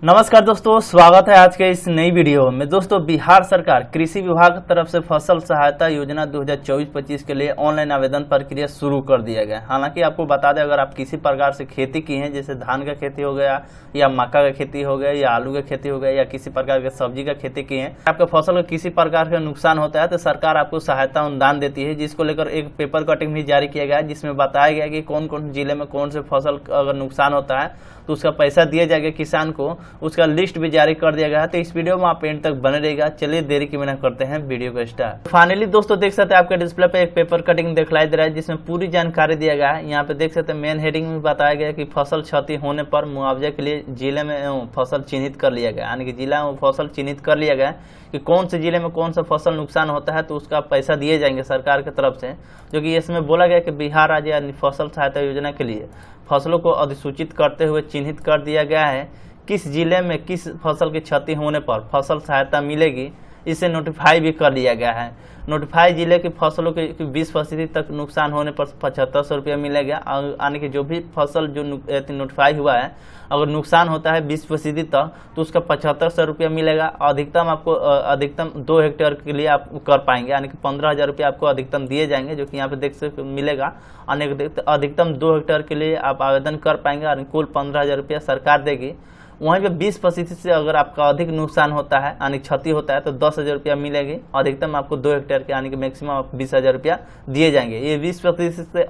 नमस्कार दोस्तों, स्वागत है आज के इस नई वीडियो में। दोस्तों, बिहार सरकार कृषि विभाग की तरफ से फसल सहायता योजना 2024-25 के लिए ऑनलाइन आवेदन प्रक्रिया शुरू कर दिया गया। हालांकि आपको बता दें, अगर आप किसी प्रकार से खेती की हैं, जैसे धान का खेती हो गया या मक्का का खेती हो गया या आलू का खेती हो गया या किसी प्रकार के सब्जी का खेती की है, आपका फसल का किसी प्रकार का नुकसान होता है तो सरकार आपको सहायता अनुदान देती है, जिसको लेकर एक पेपर कटिंग भी जारी किया गया है, जिसमें बताया गया कि कौन कौन जिले में कौन से फसल अगर नुकसान होता है तो उसका पैसा दिया जाएगा किसान को। उसका लिस्ट भी जारी कर दिया गया है। तो इस वीडियो में आप एंड तक बने रहेगा। चलिए देरी की बिना करते हैं वीडियो को स्टार्ट। फाइनली दोस्तों, देख सकते हैं आपके डिस्प्ले पे एक पेपर कटिंग दिखलाई दे रहा है, जिसमें पूरी जानकारी दिया गया है। यहाँ पे देख सकते हैं मेन हेडिंग में बताया गया कि फसल क्षति होने पर मुआवजे के लिए जिले में फसल चिन्हित कर लिया गया, यानी कि जिला में फसल चिन्हित कर लिया गया कि कौन से जिले में कौन सा फसल नुकसान होता है तो उसका पैसा दिए जाएंगे सरकार की तरफ से। जो कि इसमें बोला गया कि बिहार राज्य फसल सहायता योजना के लिए फसलों को अधिसूचित करते हुए चिन्हित कर दिया गया है किस जिले में किस फसल की क्षति होने पर फसल सहायता मिलेगी। इसे नोटिफाई भी कर लिया गया है। नोटिफाई जिले की फसलों के 20% तक नुकसान होने पर 7500 रुपया मिलेगा। यानी कि जो भी फसल जो नोटिफाई हुआ है, अगर नुकसान होता है 20% तक तो उसका 7500 रुपया मिलेगा। अधिकतम आपको अधिकतम 2 हेक्टेयर के लिए आप कर पाएंगे, यानी कि 15,000 रुपया आपको अधिकतम दिए जाएंगे, जो कि यहाँ पे देख सकते मिलेगा। अधिकतम 2 हेक्टेयर के लिए आप आवेदन कर पाएंगे और कुल 15,000 रुपया सरकार देगी। वहीं पे 20% से अगर आपका अधिक नुकसान होता है यानी क्षति होता है तो 10,000 रुपया मिलेगी। अधिकतम आपको 2 हेक्टेयर के यानी कि मैक्सिमम आप 20,000 रुपया दिए जाएंगे। ये 20% से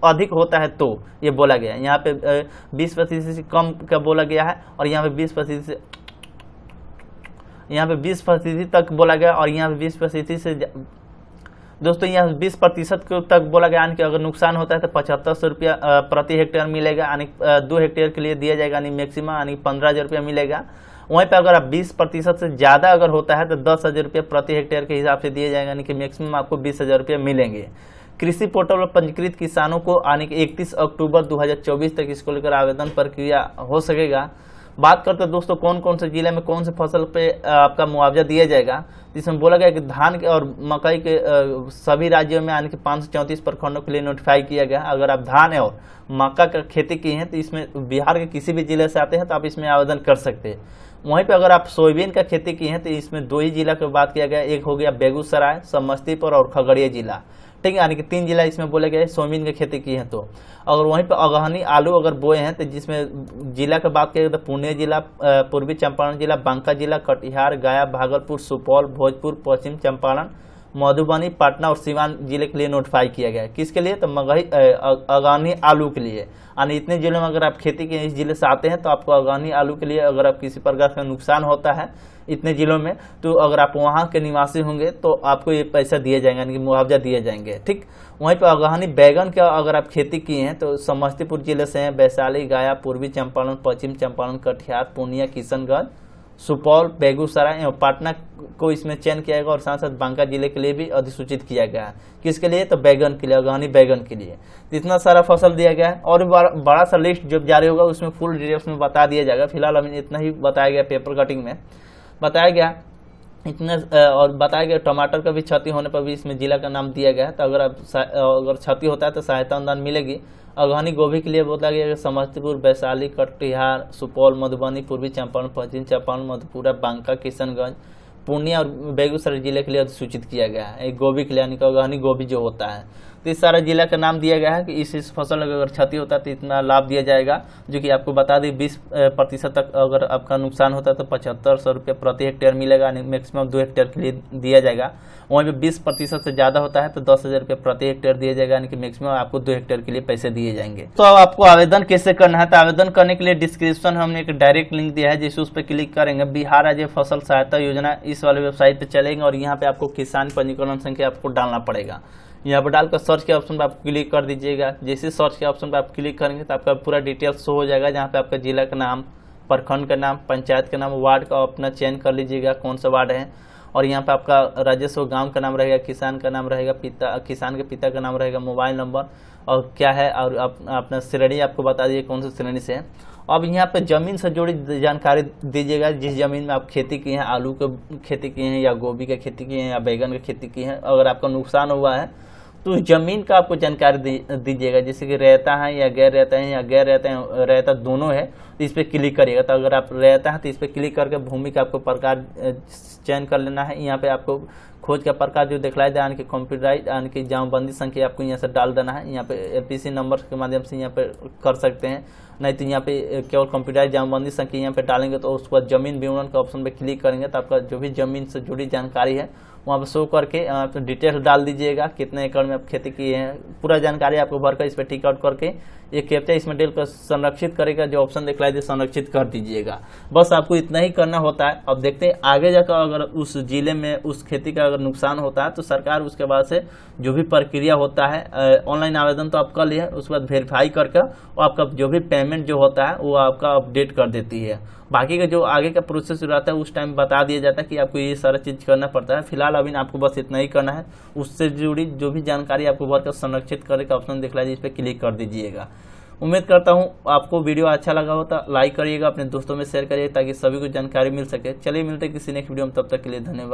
अधिक होता है तो ये बोला गया है। यहाँ पे 20% से कम का बोला गया है और यहाँ पे 20% तक बोला गया और यहाँ पे 20% से दोस्तों यहाँ 20% तक बोला गया, यानी कि अगर नुकसान होता है तो 7500 रुपया प्रति हेक्टेयर मिलेगा, यानी 2 हेक्टेयर के लिए दिया जाएगा, यानी मैक्सिमम यानी 15,000 रुपया मिलेगा। वहीं पे अगर आप 20% से ज़्यादा अगर होता है तो 10,000 रुपया प्रति हेक्टेयर के हिसाब से दिए जाएगा, यानी कि मैक्सिमम आपको 20,000 रुपया मिलेंगे। कृषि पोर्टल पर पंजीकृत किसानों को यानी कि 31 अक्टूबर 2024 तक इसको लेकर आवेदन प्रक्रिया हो सकेगा। बात करते हैं दोस्तों कौन कौन से जिले में कौन से फसल पे आपका मुआवजा दिया जाएगा, जिसमें बोला गया कि धान के और मकई के सभी राज्यों में यानी कि 534 प्रखंडों के लिए नोटिफाई किया गया। अगर आप धान और मक्का का खेती की हैं तो इसमें बिहार के किसी भी जिले से आते हैं तो आप इसमें आवेदन कर सकते हैं। वहीं पे अगर आप सोयाबीन का खेती की हैं तो इसमें 2 ही जिला की बात किया गया, एक हो गया बेगूसराय, समस्तीपुर और खगड़िया जिला, ठीक है, यानी कि 3 जिला इसमें बोले गए सोयाबीन की खेती की है। तो अगर वहीं पर अगहनी आलू अगर बोए हैं तो जिसमें जिला की बात किया तो पुणे जिला, पूर्वी चंपारण जिला, बांका जिला, कटिहार, गया, भागलपुर, सुपौल, भोजपुर, पश्चिम चंपारण, मधुबनी, पटना और सीवान जिले के लिए नोटिफाई किया गया है। किसके लिए? तो अगहनी आलू के लिए। यानी इतने जिलों में अगर आप खेती के इस जिले से आते हैं तो आपको अगहनी आलू के लिए अगर आप किसी प्रकार का नुकसान होता है इतने जिलों में तो अगर आप वहाँ के निवासी होंगे तो आपको ये पैसा दिए जाएंगे, यानी कि मुआवजा दिए जाएंगे। ठीक, वहीं पर अगहनी बैगन का अगर आप खेती किए हैं तो समस्तीपुर जिले से हैं, वैशाली, गया, पूर्वी चंपारण, पश्चिम चंपारण, कटिहार, पूर्णिया, किशनगंज, सुपौल, बेगूसराय एवं पटना को इसमें चयन किया गया और साथ साथ बांका जिले के लिए भी अधिसूचित किया गया है। किसके लिए? तो बैगन के लिए, अगहनी बैगन के लिए। इतना सारा फसल दिया गया है और बड़ा सा लिस्ट जब जारी होगा उसमें फुल डिटेल्स में बता दिया जाएगा। फिलहाल हमें इतना ही बताया गया, पेपर कटिंग में बताया गया इतना, और बताया गया टमाटर का भी क्षति होने पर भी इसमें जिला का नाम दिया गया है। तो अगर क्षति होता है तो सहायता अनुदान मिलेगी। अगहनी गोभी के लिए बताया गया कि समस्तीपुर, वैशाली, कटिहार, सुपौल, मधुबनी, पूर्वी चंपारण, पश्चिम चंपारण, मधेपुरा, बांका, किशनगंज, पूर्णिया और बेगूसराय जिले के लिए अधिसूचित किया गया है। एक गोभी के लिए यानी कि अगहनी गोभी जो होता है, तो इस सारा जिला का नाम दिया गया है कि इस फसल में अगर क्षति होता है तो इतना लाभ दिया जाएगा। जो कि आपको बता दें 20% तक अगर आपका नुकसान होता है तो 7500 रुपये प्रति हेक्टेयर मिलेगा, मैक्सिमम 2 हेक्टेयर के लिए दिया जाएगा। वहीं पे 20% से ज़्यादा होता है तो 10,000 रुपये प्रति हेक्टेयर दिया जाएगा, यानी कि मैक्सिमम आपको 2 हेक्टेयर के लिए पैसे दिए जाएंगे। तो अब आपको आवेदन कैसे करना है? तो आवेदन करने के लिए डिस्क्रिप्शन हमने एक डायरेक्ट लिंक दिया है, जिसे उस पर क्लिक करेंगे बिहार राज्य फसल सहायता योजना इस वाले वेबसाइट पर चलेंगे और यहाँ पे आपको किसान पंजीकरण संख्या आपको डालना पड़ेगा। यहाँ पर डालकर सर्च के ऑप्शन पर आप क्लिक कर दीजिएगा। जैसे सर्च के ऑप्शन पर आप क्लिक करेंगे तो आपका पूरा डिटेल्स शो हो जाएगा, जहाँ पे आपका जिला का नाम, प्रखंड का नाम, पंचायत का नाम, वार्ड का अपना चयन कर लीजिएगा कौन सा वार्ड है, और यहाँ पे आपका राजस्व गांव का नाम रहेगा, किसान का नाम रहेगा, किसान के पिता का नाम रहेगा, मोबाइल नंबर और क्या है, और अपना श्रेणी आपको बता दीजिए कौन सी श्रेणी से है। अब यहाँ पे जमीन से जुड़ी जानकारी दीजिएगा, जिस जमीन में आप खेती की है, आलू की खेती की है या गोभी की खेती की है या बैगन की खेती की है। अगर आपका नुकसान हुआ है तो जमीन का आपको जानकारी दीजिएगा, जैसे कि रहता है या गैर रहता है, या गैर रहता है रहता दोनों है तो इस पर क्लिक करिएगा। तो अगर आप रहता है तो इस पर क्लिक करके भूमि का आपको प्रकार चयन कर लेना है। यहाँ पे आपको खोज का प्रकार जो दिखलाया जाए यानी कि कंप्यूटराइज यानी कि जमाबंदी संख्या आपको यहाँ से डाल देना है। यहाँ पे एलपीसी नंबर के माध्यम से यहाँ पे कर सकते हैं, नहीं तो यहाँ पे केवल कंप्यूटराइज जमाबंदी संख्या यहाँ पे डालेंगे तो उसके बाद जमीन विवरण के ऑप्शन पे क्लिक करेंगे तो आपका जो भी जमीन से जुड़ी जानकारी है वहाँ पर शो करके आप डिटेल्स डाल दीजिएगा, कितने एकड़ में आप खेती किए हैं, पूरा जानकारी आपको भरकर इस पर टिक आउट करके ये कैप्चा इसमें डेल कर संरक्षित करेगा, जो ऑप्शन दिखलाई दे संरक्षित कर दीजिएगा। बस आपको इतना ही करना होता है। अब देखते हैं आगे जाकर अगर उस जिले में उस खेती का अगर नुकसान होता है तो सरकार उसके बाद से जो भी प्रक्रिया होता है, ऑनलाइन आवेदन तो आप कर लिए, उसके बाद वेरीफाई करके और आपका जो भी पेमेंट जो होता है वो आपका अपडेट कर देती है। बाकी का जो आगे का प्रोसेस रहता है उस टाइम बता दिया जाता है कि आपको ये सारा चीज़ करना पड़ता है। फिलहाल अभी आपको बस इतना ही करना है, उससे जुड़ी जो भी जानकारी आपको भरकर संरक्षित करने का ऑप्शन दिखला दीजिए, इस पर क्लिक कर दीजिएगा। उम्मीद करता हूँ आपको वीडियो अच्छा लगा हो तो लाइक करिएगा, अपने दोस्तों में शेयर करिएगा ताकि सभी को जानकारी मिल सके। चलिए मिलते हैं किसी नेक्स्ट वीडियो में, तब तक के लिए धन्यवाद।